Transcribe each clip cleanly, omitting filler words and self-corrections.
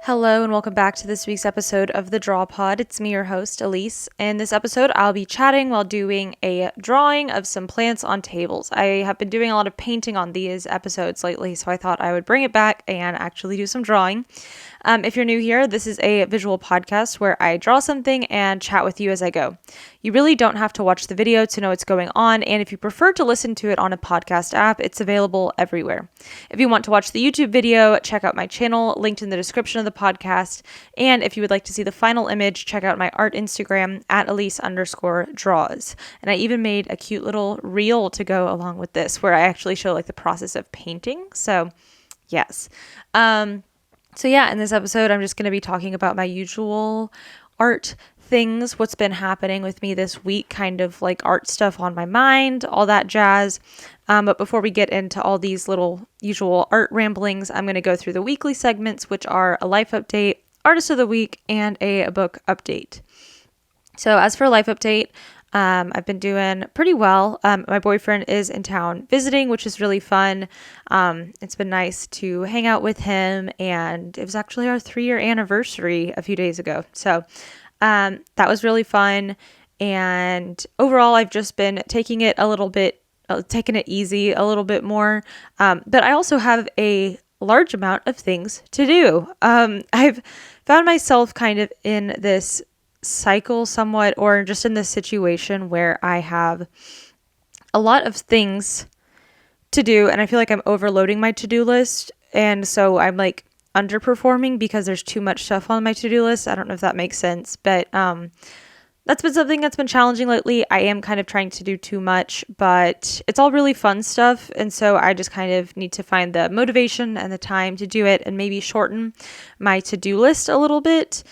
Hello and welcome back to this week's episode of the Draw Pod. It's me, your host, Elyse. In this episode, I'll be chatting while doing a drawing of some plants on tables. I have been doing a lot of painting on these episodes lately, so I thought I would bring it back and actually do some drawing. If you're new here, this is a visual podcast where I draw something and chat with you as I go. You really don't have to watch the video to know what's going on, and if you prefer to listen to it on a podcast app, it's available everywhere. If you want to watch the YouTube video, check out my channel, linked in the description of the podcast, and if you would like to see the final image, check out my art Instagram at Elyse_draws. And I even made a cute little reel to go along with this, where I actually show like the process of painting, so yes. So yeah, in this episode, I'm just going to be talking about my usual art things, what's been happening with me this week, kind of like art stuff on my mind, all that jazz. But before we get into all these little usual art ramblings, I'm going to go through the weekly segments, which are a life update, artist of the week, and a book update. So as for life update, I've been doing pretty well. My boyfriend is in town visiting, which is really fun. It's been nice to hang out with him, and it was actually our 3-year anniversary a few days ago. So that was really fun. And overall, I've just been taking it easy a little bit more. But I also have a large amount of things to do. I've found myself kind of in this cycle somewhat, or just in this situation where I have a lot of things to do and I feel like I'm overloading my to-do list, and so I'm like underperforming because there's too much stuff on my to-do list. I don't know if that makes sense, but that's been something that's been challenging lately. I am kind of trying to do too much, but it's all really fun stuff, and so I just kind of need to find the motivation and the time to do it, and maybe shorten my to-do list a little bit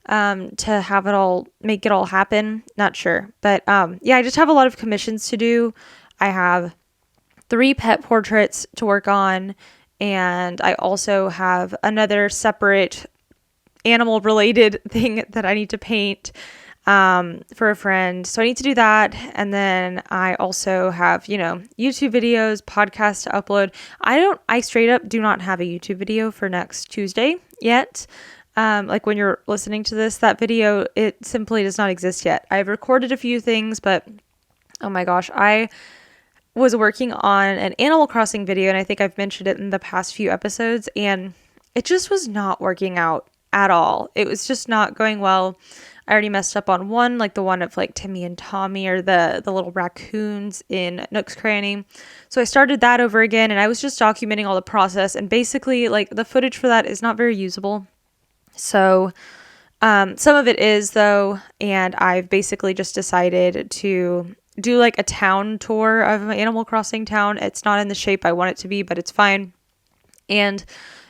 to have it all, make it all happen. Not sure. But yeah, I just have a lot of commissions to do. I have 3 pet portraits to work on, and I also have another separate animal related thing that I need to paint for a friend. So I need to do that. And then I also have, YouTube videos, podcasts to upload. I straight up do not have a YouTube video for next Tuesday yet. Like when you're listening to this, that video, it simply does not exist yet. I've recorded a few things, but oh my gosh, I was working on an Animal Crossing video, and I think I've mentioned it in the past few episodes, and it just was not working out at all. It was just not going well. I already messed up on one, like the one of like Timmy and Tommy, or the little raccoons in Nook's Cranny. So I started that over again, and I was just documenting all the process, and basically like the footage for that is not very usable. So some of it is though, and I've basically just decided to do like a town tour of my Animal Crossing town. It's not in the shape I want it to be, but it's fine. And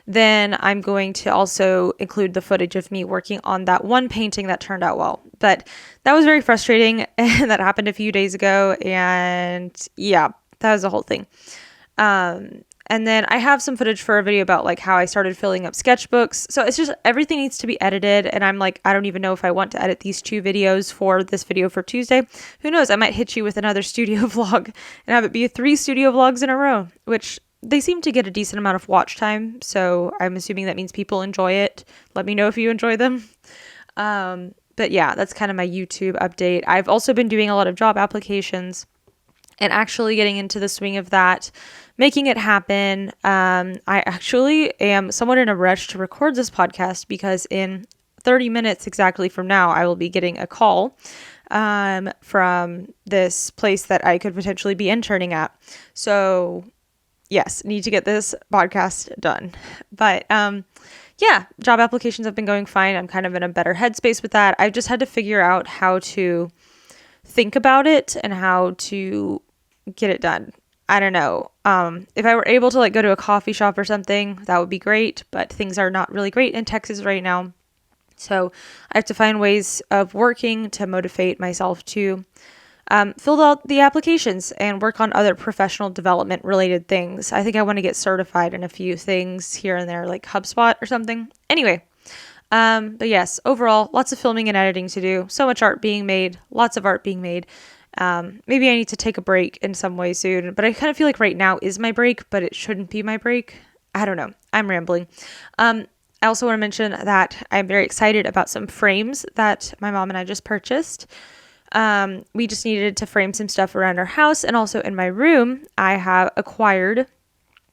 then I'm going to also include the footage of me working on that one painting that turned out well. But that was very frustrating, and that happened a few days ago, and yeah, that was the whole thing. And then I have some footage for a video about like how I started filling up sketchbooks. So it's just everything needs to be edited. And I'm like, I don't even know if I want to edit these 2 videos for this video for Tuesday. Who knows? I might hit you with another studio vlog and have it be 3 studio vlogs in a row, which they seem to get a decent amount of watch time. So I'm assuming that means people enjoy it. Let me know if you enjoy them. But yeah, that's kind of my YouTube update. I've also been doing a lot of job applications and actually getting into the swing of that, making it happen. I actually am somewhat in a rush to record this podcast because in 30 minutes exactly from now, I will be getting a call from this place that I could potentially be interning at. So yes, need to get this podcast done. But yeah, job applications have been going fine. I'm kind of in a better headspace with that. I've just had to figure out how to think about it and how to get it done. I don't know. If I were able to like go to a coffee shop or something, that would be great, but things are not really great in Texas right now. So I have to find ways of working to motivate myself to fill out the applications and work on other professional development related things. I think I want to get certified in a few things here and there, like HubSpot or something. Anyway, But yes, overall, lots of filming and editing to do. So much art being made, lots of art being made. Maybe I need to take a break in some way soon, but I kind of feel like right now is my break, but it shouldn't be my break. I don't know. I'm rambling. I also want to mention that I'm very excited about some frames that my mom and I just purchased. We just needed to frame some stuff around our house, and also in my room, I have acquired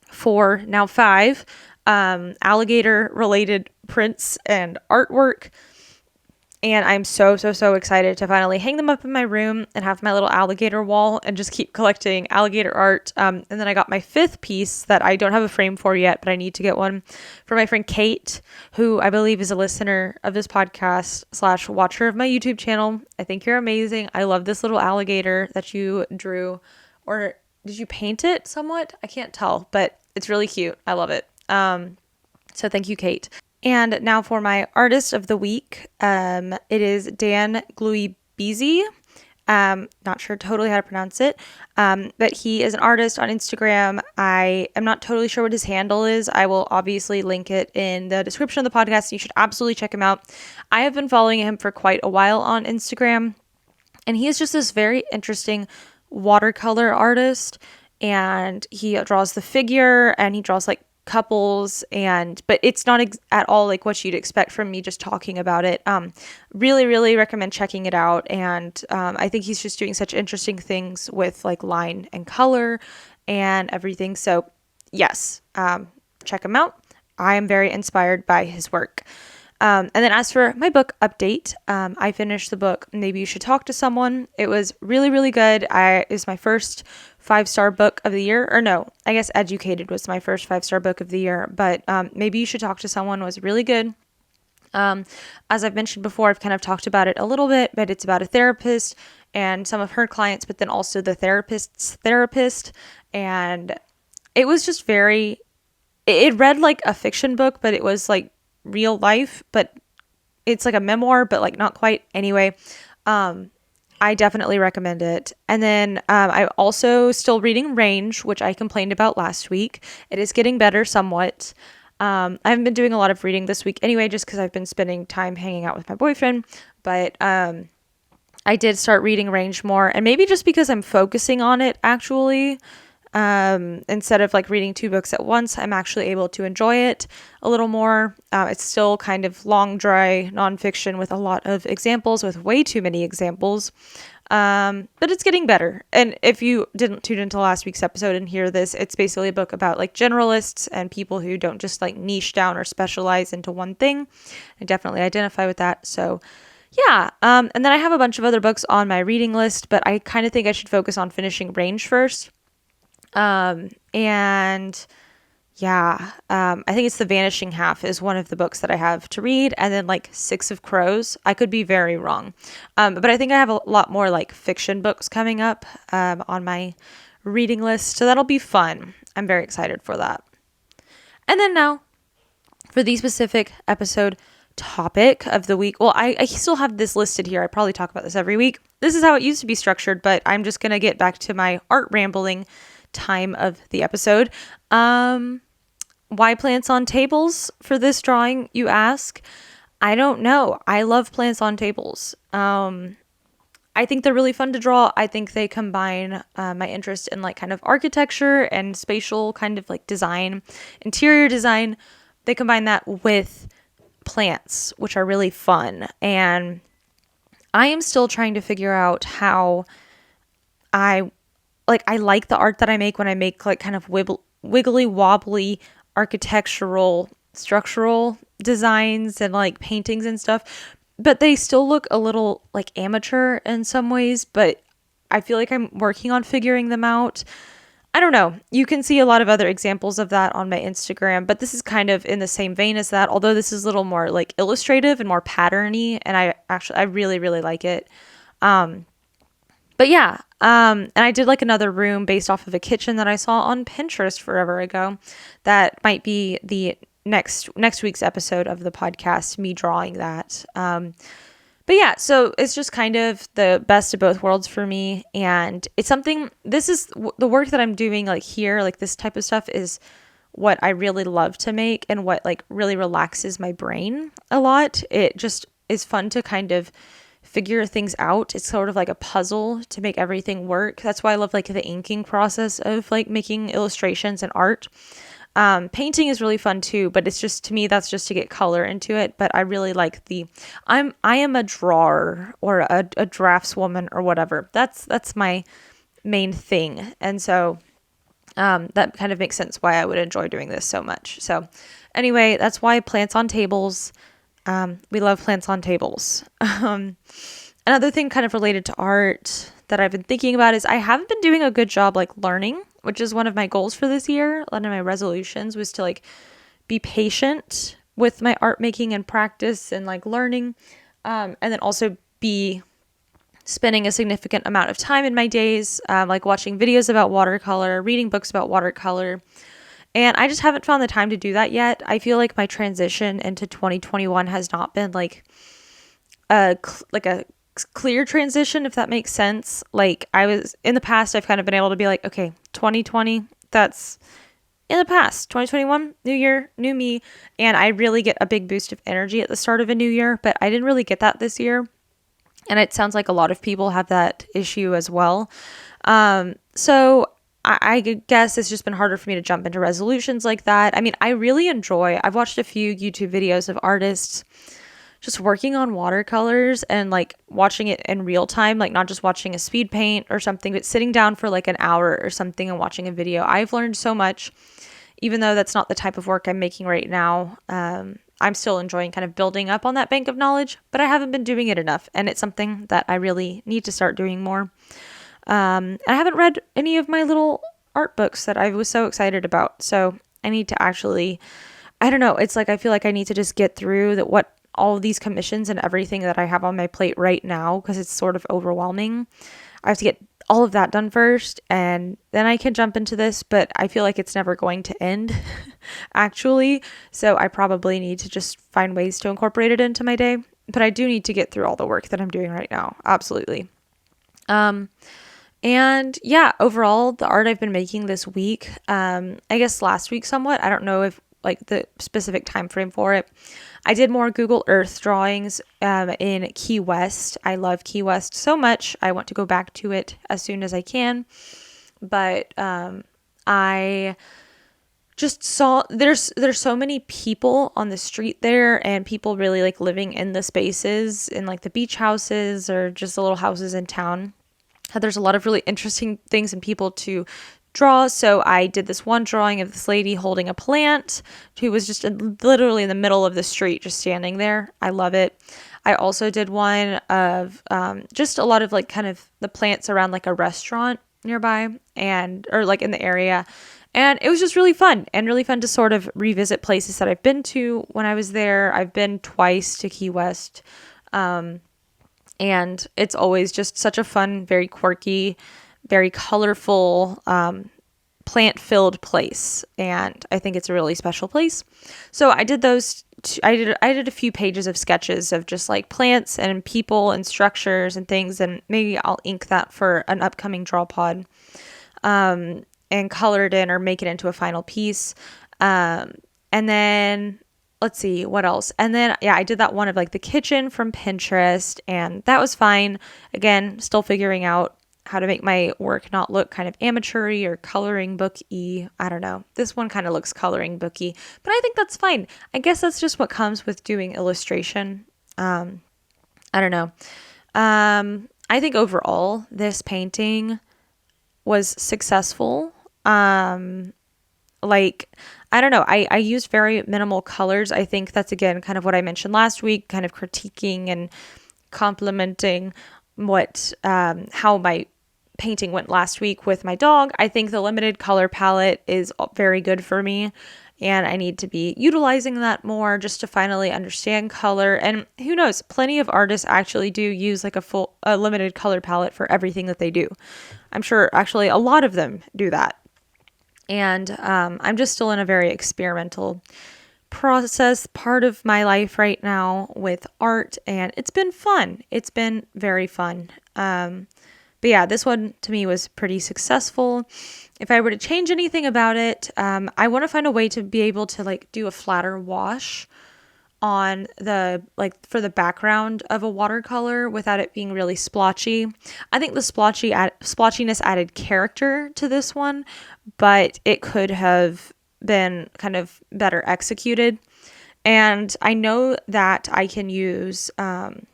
5 alligator related prints and artwork. And I'm so excited to finally hang them up in my room and have my little alligator wall and just keep collecting alligator art. And then I got my 5th piece that I don't have a frame for yet, but I need to get one for my friend Kate, who I believe is a listener of this podcast / watcher of my YouTube channel. I think you're amazing. I love this little alligator that you drew, or did you paint it somewhat? I can't tell, but it's really cute. I love it. So thank you, Kate. And now for my artist of the week. It is Dan Gluibizzi. Not sure totally how to pronounce it. But he is an artist on Instagram. I am not totally sure what his handle is. I will obviously link it in the description of the podcast. You should absolutely check him out. I have been following him for quite a while on Instagram, and he is just this very interesting watercolor artist, and he draws the figure, and he draws like couples, but it's not at all like what you'd expect from me just talking about it. Really recommend checking it out. And I think he's just doing such interesting things with like line and color and everything. So yes, check him out. I am very inspired by his work. And then as for my book update, I finished the book Maybe You Should Talk to Someone. It was really good. It was my first 5-star book of the year. Or no, I guess Educated was my first 5-star book of the year. But Maybe You Should Talk to Someone was really good. As I've mentioned before, I've kind of talked about it a little bit, but it's about a therapist and some of her clients, but then also the therapist's therapist. And it was just it read like a fiction book, but it was like real life, but it's like a memoir, but like not quite. Anyway, I definitely recommend it. And then I'm also still reading Range, which I complained about last week. It is getting better somewhat. I haven't been doing a lot of reading this week anyway, just because I've been spending time hanging out with my boyfriend, but I did start reading Range more, and maybe just because I'm focusing on it actually. Instead of like reading 2 books at once, I'm actually able to enjoy it a little more. It's still kind of long, dry nonfiction with a lot of examples, with way too many examples. But it's getting better. And if you didn't tune into last week's episode and hear this, it's basically a book about like generalists and people who don't just like niche down or specialize into one thing. I definitely identify with that. So yeah. And then I have a bunch of other books on my reading list, but I kind of think I should focus on finishing Range first. And yeah, I think it's The Vanishing Half is one of the books that I have to read, and then like 6 of Crows. I could be very wrong. But I think I have a lot more like fiction books coming up, on my reading list. So that'll be fun. I'm very excited for that. And then now for the specific episode topic of the week. Well, I still have this listed here. I probably talk about this every week. This is how it used to be structured, but I'm just going to get back to my art rambling time of the episode. Why plants on tables for this drawing, you ask? I don't know. I love plants on tables. I think they're really fun to draw. I think they combine my interest in like kind of architecture and spatial kind of like design, interior design. They combine that with plants, which are really fun. And I am still trying to figure out how I like the art that I make when I make like kind of wiggly wobbly architectural structural designs and like paintings and stuff, but they still look a little like amateur in some ways, but I feel like I'm working on figuring them out. I don't know. You can see a lot of other examples of that on my Instagram, but this is kind of in the same vein as that, although this is a little more like illustrative and more patterny, and I really like it. But yeah, and I did like another room based off of a kitchen that I saw on Pinterest forever ago. That might be the next week's episode of the podcast, me drawing that. But yeah, so it's just kind of the best of both worlds for me. And it's something, this is the work that I'm doing like here, like this type of stuff is what I really love to make and what like really relaxes my brain a lot. It just is fun to kind of figure things out. It's sort of like a puzzle to make everything work. That's why I love like the inking process of like making illustrations and art. Painting is really fun too, but it's just, to me, that's just to get color into it. But I really like I am a drawer or a draftswoman or whatever. That's my main thing. And so, that kind of makes sense why I would enjoy doing this so much. So anyway, that's why plants on tables. We love plants on tables. Another thing kind of related to art that I've been thinking about is I haven't been doing a good job like learning, which is one of my goals for this year. One of my resolutions was to like be patient with my art making and practice and like learning, and then also be spending a significant amount of time in my days, like watching videos about watercolor, reading books about watercolor. And I just haven't found the time to do that yet. I feel like my transition into 2021 has not been like a clear transition, if that makes sense. Like I was in the past, I've kind of been able to be like, okay, 2020, that's in the past. 2021, new year, new me. And I really get a big boost of energy at the start of a new year, but I didn't really get that this year. And it sounds like a lot of people have that issue as well. So I guess it's just been harder for me to jump into resolutions like that. I mean, I've watched a few YouTube videos of artists just working on watercolors and like watching it in real time, like not just watching a speed paint or something, but sitting down for like an hour or something and watching a video. I've learned so much, even though that's not the type of work I'm making right now. I'm still enjoying kind of building up on that bank of knowledge, but I haven't been doing it enough. And it's something that I really need to start doing more. I haven't read any of my little art books that I was so excited about. So I need to actually, I don't know. It's like, I feel like I need to just get through all of these commissions and everything that I have on my plate right now, because it's sort of overwhelming. I have to get all of that done first, and then I can jump into this, but I feel like it's never going to end actually. So I probably need to just find ways to incorporate it into my day, but I do need to get through all the work that I'm doing right now. Absolutely. And yeah, overall, the art I've been making this week, I guess last week somewhat, I don't know if like the specific time frame for it. I did more Google Earth drawings in Key West. I love Key West so much. I want to go back to it as soon as I can. But I just saw there's so many people on the street there, and people really like living in the spaces in like the beach houses or just the little houses in town. There's a lot of really interesting things and people to draw. So I did this one drawing of this lady holding a plant who was just literally in the middle of the street, just standing there. I love it. I also did one of just a lot of like kind of the plants around like a restaurant nearby or like in the area. And it was just really fun to sort of revisit places that I've been to when I was there. I've been twice to Key West. And it's always just such a fun, very quirky, very colorful, plant-filled place. And I think it's a really special place. So I did those. I did a few pages of sketches of just like plants and people and structures and things. And maybe I'll ink that for an upcoming draw pod, and color it in or make it into a final piece. And then let's see what else. And then, yeah, I did that one of like the kitchen from Pinterest, and that was fine. Again, still figuring out how to make my work not look kind of amateur-y or coloring book-y. I don't know. This one kind of looks coloring book-y, but I think that's fine. I guess that's just what comes with doing illustration. I don't know. I think overall, this painting was successful. Like, I don't know, I used very minimal colors. I think that's, again, kind of what I mentioned last week, kind of critiquing and complimenting how my painting went last week with my dog. I think the limited color palette is very good for me, and I need to be utilizing that more just to finally understand color. And who knows, plenty of artists actually do use like a limited color palette for everything that they do. I'm sure actually a lot of them do that. And I'm just still in a very experimental process part of my life right now with art, and it's been fun. It's been very fun. But yeah, this one to me was pretty successful. if I were to change anything about it, I want to find a way to be able to like do a flatter wash on the, like, for the background of a watercolor without it being really splotchy. I think the splotchiness added character to this one, but it could have been kind of better executed. And I know that I can use, some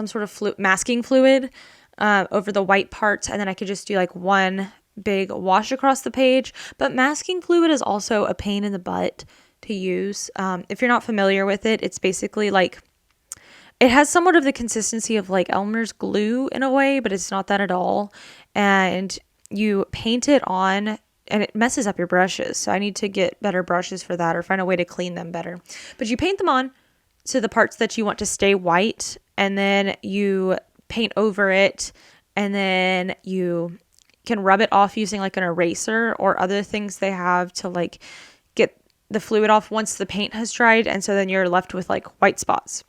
sort of masking fluid over the white parts, and then I could just do like one big wash across the page. But masking fluid is also a pain in the butt to use. If you're not familiar with it, it's basically like, it has somewhat of the consistency of like Elmer's glue in a way, but it's not that at all. And you paint it on and it messes up your brushes. So I need to get better brushes for that or find a way to clean them better. But you paint them on to the parts that you want to stay white, and then you paint over it, and then you can rub it off using like an eraser or other things they have to like get the fluid off once the paint has dried. And so then you're left with like white spots.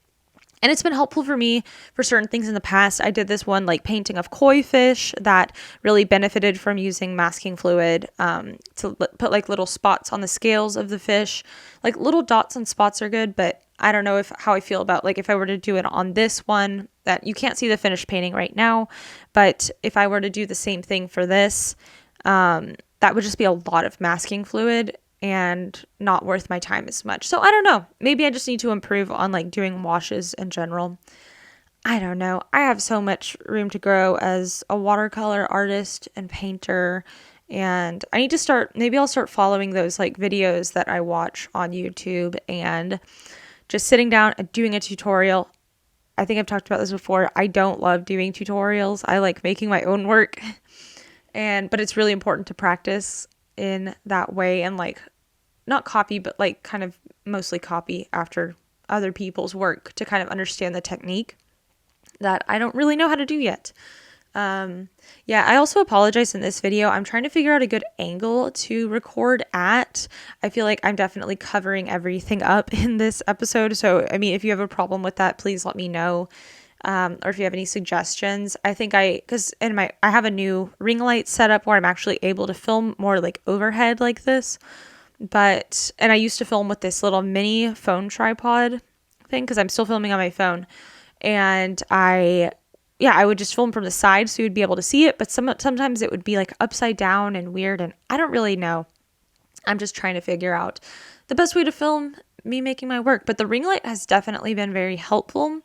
And it's been helpful for me for certain things in the past. I did this one like painting of koi fish that really benefited from using masking fluid to put like little spots on the scales of the fish. Like little dots and spots are good, but I don't know how I feel about like if I were to do it on this one, that you can't see the finished painting right now. But if I were to do the same thing for this, that would just be a lot of masking fluid and not worth my time as much. So I don't know. Maybe I just need to improve on like doing washes in general. I don't know. I have so much room to grow as a watercolor artist and painter. And I need to maybe I'll start following those like videos that I watch on YouTube and just sitting down and doing a tutorial. I think I've talked about this before. I don't love doing tutorials. I like making my own work. But it's really important to practice in that way and like not copy, but like kind of mostly copy after other people's work to kind of understand the technique that I don't really know how to do yet. I also apologize in this video. I'm trying to figure out a good angle to record at. I feel like I'm definitely covering everything up in this episode. So, I mean, if you have a problem with that, please let me know. Or if you have any suggestions. I think I have a new ring light setup where I'm actually able to film more like overhead like this. And I used to film with this little mini phone tripod thing because I'm still filming on my phone. And I would just film from the side so you'd be able to see it. But sometimes it would be like upside down and weird. And I don't really know. I'm just trying to figure out the best way to film me making my work. But the ring light has definitely been very helpful.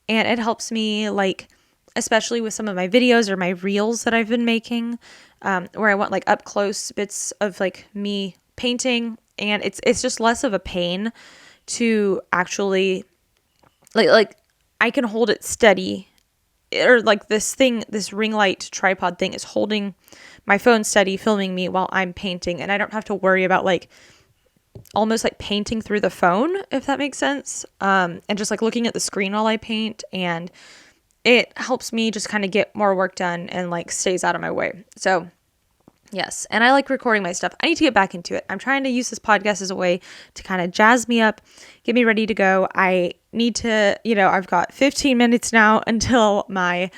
And it helps me, like, especially with some of my videos or my reels that I've been making, where I want, like, up close bits of, like, me painting. And it's just less of a pain to actually, like I can hold it steady. Or, like, this ring light tripod thing is holding my phone steady, filming me while I'm painting. And I don't have to worry about, like, almost like painting through the phone, if that makes sense. And just like looking at the screen while I paint, and it helps me just kind of get more work done and like stays out of my way. So yes. And I like recording my stuff. I need to get back into it. I'm trying to use this podcast as a way to kind of jazz me up, get me ready to go. I need to, I've got 15 minutes now until my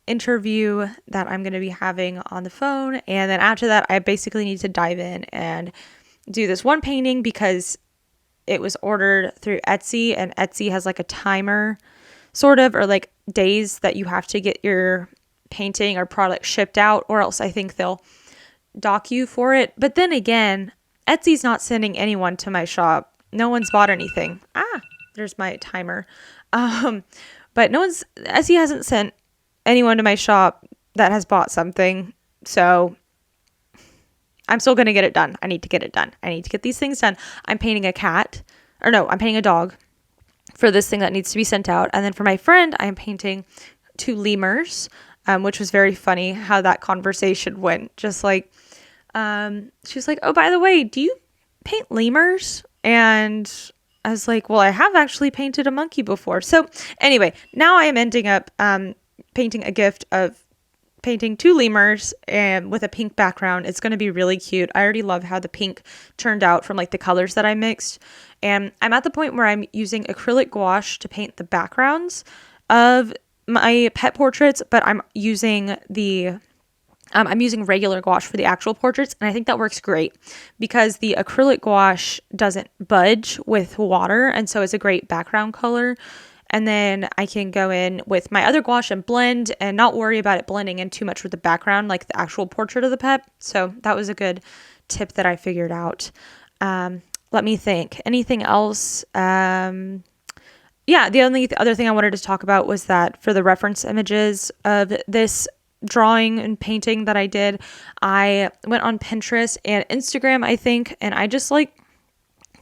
interview that I'm going to be having on the phone. And then after that, I basically need to dive in and do this one painting because it was ordered through Etsy, and Etsy has like a timer sort of, or like days that you have to get your painting or product shipped out, or else I think they'll dock you for it. But then again, Etsy's not sending anyone to my shop. No one's bought anything. There's my timer. But Etsy hasn't sent anyone to my shop that has bought something. So I'm still going to get it done. I need to get it done. I need to get these things done. I'm painting a dog for this thing that needs to be sent out. And then for my friend, I'm painting 2 lemurs, which was very funny how that conversation went. Just like, she was like, oh, by the way, do you paint lemurs? And I was like, well, I have actually painted a monkey before. So anyway, now I am ending up painting a gift of painting 2 lemurs and with a pink background. It's going to be really cute. I already love how the pink turned out from like the colors that I mixed. And I'm at the point where I'm using acrylic gouache to paint the backgrounds of my pet portraits, but I'm using the I'm using regular gouache for the actual portraits, and I think that works great because the acrylic gouache doesn't budge with water, and so it's a great background color. And then I can go in with my other gouache and blend and not worry about it blending in too much with the background, like the actual portrait of the pet. So that was a good tip that I figured out. Let me think. Anything else? The only other thing I wanted to talk about was that for the reference images of this drawing and painting that I did, I went on Pinterest and Instagram, I think, and I just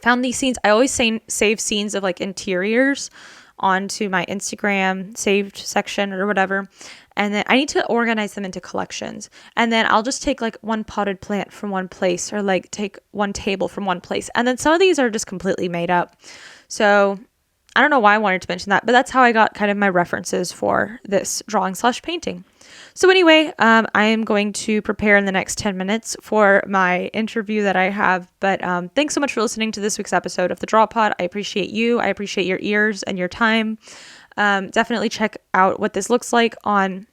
found these scenes. I always save scenes of interiors onto my Instagram saved section or whatever, and then I need to organize them into collections. And then I'll just take one potted plant from one place, or take one table from one place, and then some of these are just completely made up. So I don't know why I wanted to mention that, but that's how I got kind of my references for this drawing/painting. So anyway, I am going to prepare in the next 10 minutes for my interview that I have. But thanks so much for listening to this week's episode of The Draw Pod. I appreciate you. I appreciate your ears and your time. Definitely check out what this looks like on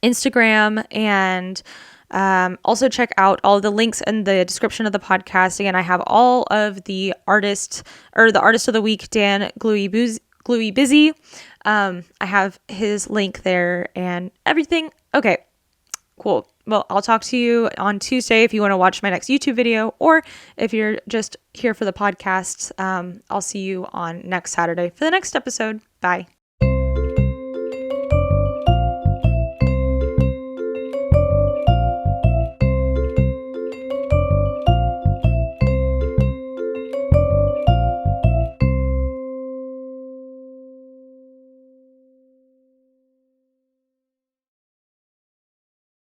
Instagram, and also check out all of the links in the description of the podcast. Again, I have all of the artist of the week, Dan Gluibizzi. I have his link there and everything. Okay, cool. Well, I'll talk to you on Tuesday if you want to watch my next YouTube video, or if you're just here for the podcast, I'll see you on next Saturday for the next episode. Bye.